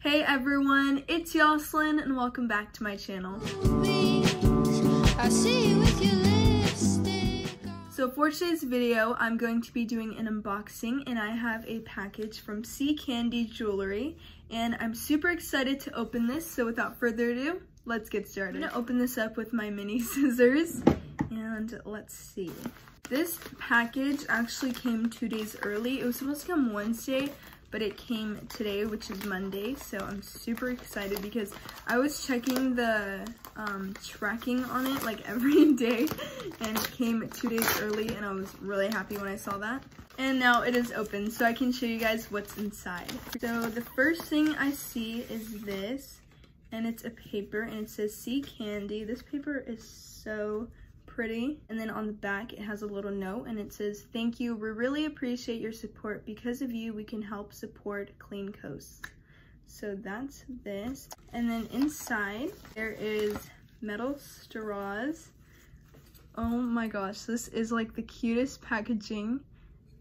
Hey everyone, it's Yoslyn and welcome back to my channel. So for today's video, I'm going to be doing an unboxing and I have a package from Sea Candy Jewelry and I'm super excited to open this. So without further ado, let's get started. I'm gonna open this up with my mini scissors and let's see. This package actually came 2 days early. It was supposed to come Wednesday, but it came today, which is Monday, so I'm super excited because I was checking the tracking on it like every day, and it came 2 days early, and I was really happy when I saw that. And now it is open, so I can show you guys what's inside. So the first thing I see is this, and it's a paper, and it says Sea Candy. This paper is so pretty, and then on the back it has a little note and it says, "Thank you, we really appreciate your support. Because of you we can help support clean coasts." So that's this, and then inside there is metal straws. Oh my gosh, this is like the cutest packaging.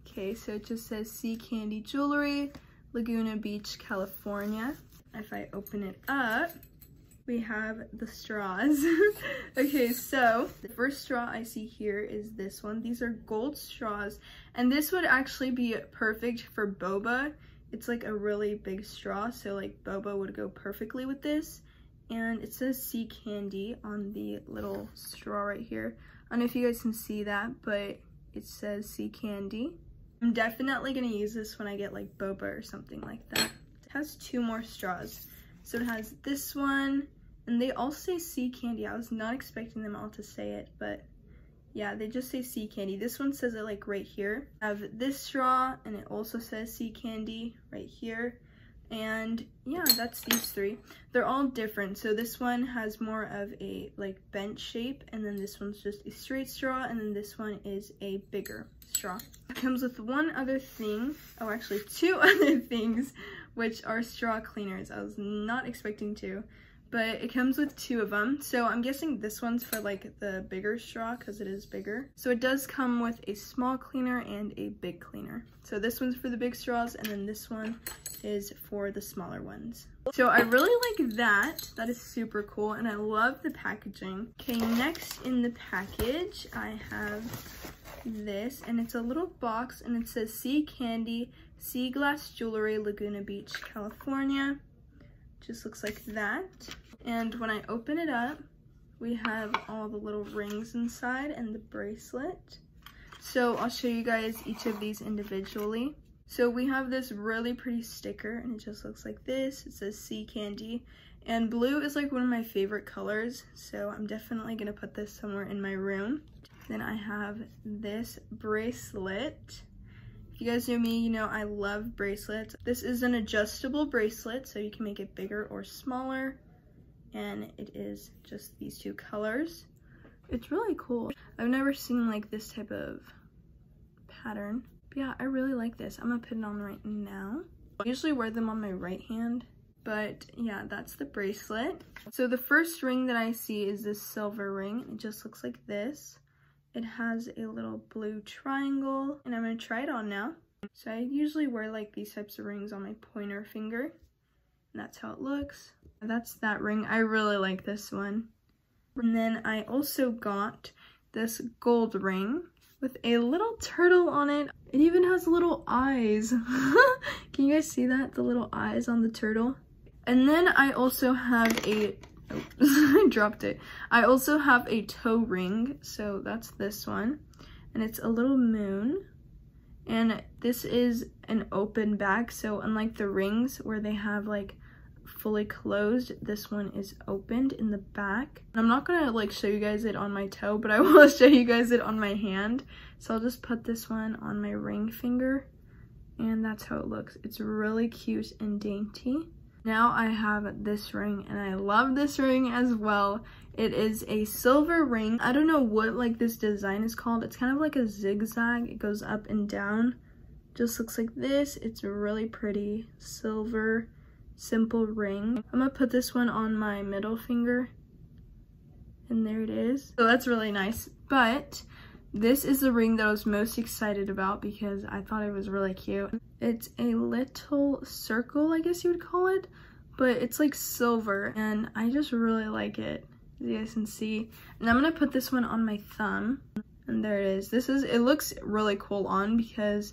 Okay, so it just says Sea Candy Jewelry, Laguna Beach, California. If I open it up, we have the straws. Okay, so the first straw I see here is this one. These are gold straws, and this would actually be perfect for boba. It's like a really big straw, so like boba would go perfectly with this. And it says Sea Candy on the little straw right here. I don't know if you guys can see that, but it says Sea Candy. I'm definitely gonna use this when I get like boba or something like that. It has 2 more straws. So it has this one, and they all say Sea Candy. I was not expecting them all to say it, but yeah, they just say Sea Candy. This one says it like right here. I have this straw, and it also says Sea Candy right here. And yeah, that's these 3. They're all different. So this one has more of a like bent shape, and then this one's just a straight straw, and then this one is a bigger straw. It comes with one other thing, oh actually 2 other things, which are straw cleaners. I was not expecting 2, but it comes with 2 of them. So I'm guessing this one's for like the bigger straw because it is bigger. So it does come with a small cleaner and a big cleaner. So this one's for the big straws, and then this one is for the smaller ones. So I really like that. That is super cool, and I love the packaging. Okay, next in the package, I have this, and it's a little box, and it says Sea Candy Sea Glass Jewelry, Laguna Beach, California. Just looks like that. And when I open it up, we have all the little rings inside and the bracelet. So I'll show you guys each of these individually. So we have this really pretty sticker, and it just looks like this. It says Sea Candy, and blue is like one of my favorite colors, so I'm definitely gonna put this somewhere in my room. Then I have this bracelet. If you guys know me, you know I love bracelets. This is an adjustable bracelet, so you can make it bigger or smaller, and it is just these 2 colors. It's really cool. I've never seen like this type of pattern. But yeah, I really like this. I'm gonna put it on right now. I usually wear them on my right hand, but yeah, that's the bracelet. So the first ring that I see is this silver ring. It just looks like this. It has a little blue triangle, and I'm gonna try it on now. So I usually wear like these types of rings on my pointer finger, and that's how it looks. That's that ring. I really like this one. And then I also got this gold ring with a little turtle on it. It even has little eyes. Can you guys see that? The little eyes on the turtle. And then I also have a, oops, I dropped it. I also have a toe ring, so that's this one. And it's a little moon. And this is an open back, so unlike the rings where they have like fully closed, this one is opened in the back. I'm not gonna like show you guys it on my toe, but I will show you guys it on my hand. So I'll just put this one on my ring finger, and that's how it looks. It's really cute and dainty. Now I have this ring, and I love this ring as well. It is a silver ring. I don't know what like this design is called. It's kind of like a zigzag. It goes up and down. Just looks like this. It's a really pretty silver simple ring. I'm gonna put this one on my middle finger, and there it is. So that's really nice. But this is the ring that I was most excited about because I thought it was really cute. It's a little circle, I guess you would call it, but it's like silver and I just really like it, as you guys can see. And I'm gonna put this one on my thumb, and there it is. It looks really cool on because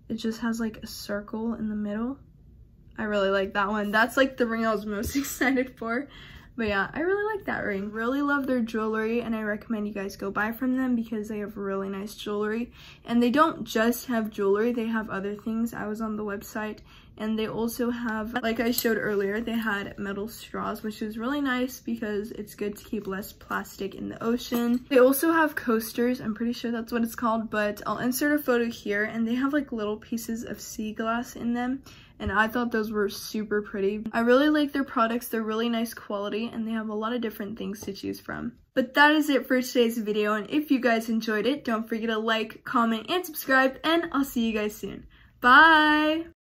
it just has like a circle in the middle. I really like that one. That's like the ring I was most excited for. But yeah, I really like that ring. Really love their jewelry, and I recommend you guys go buy from them because they have really nice jewelry. And they don't just have jewelry, they have other things. I was on the website, and they also have, like I showed earlier, they had metal straws, which is really nice because it's good to keep less plastic in the ocean. They also have coasters, I'm pretty sure that's what it's called, but I'll insert a photo here, and they have like little pieces of sea glass in them. And I thought those were super pretty. I really like their products. They're really nice quality, and they have a lot of different things to choose from. But that is it for today's video, and if you guys enjoyed it, don't forget to like, comment, and subscribe, and I'll see you guys soon. Bye!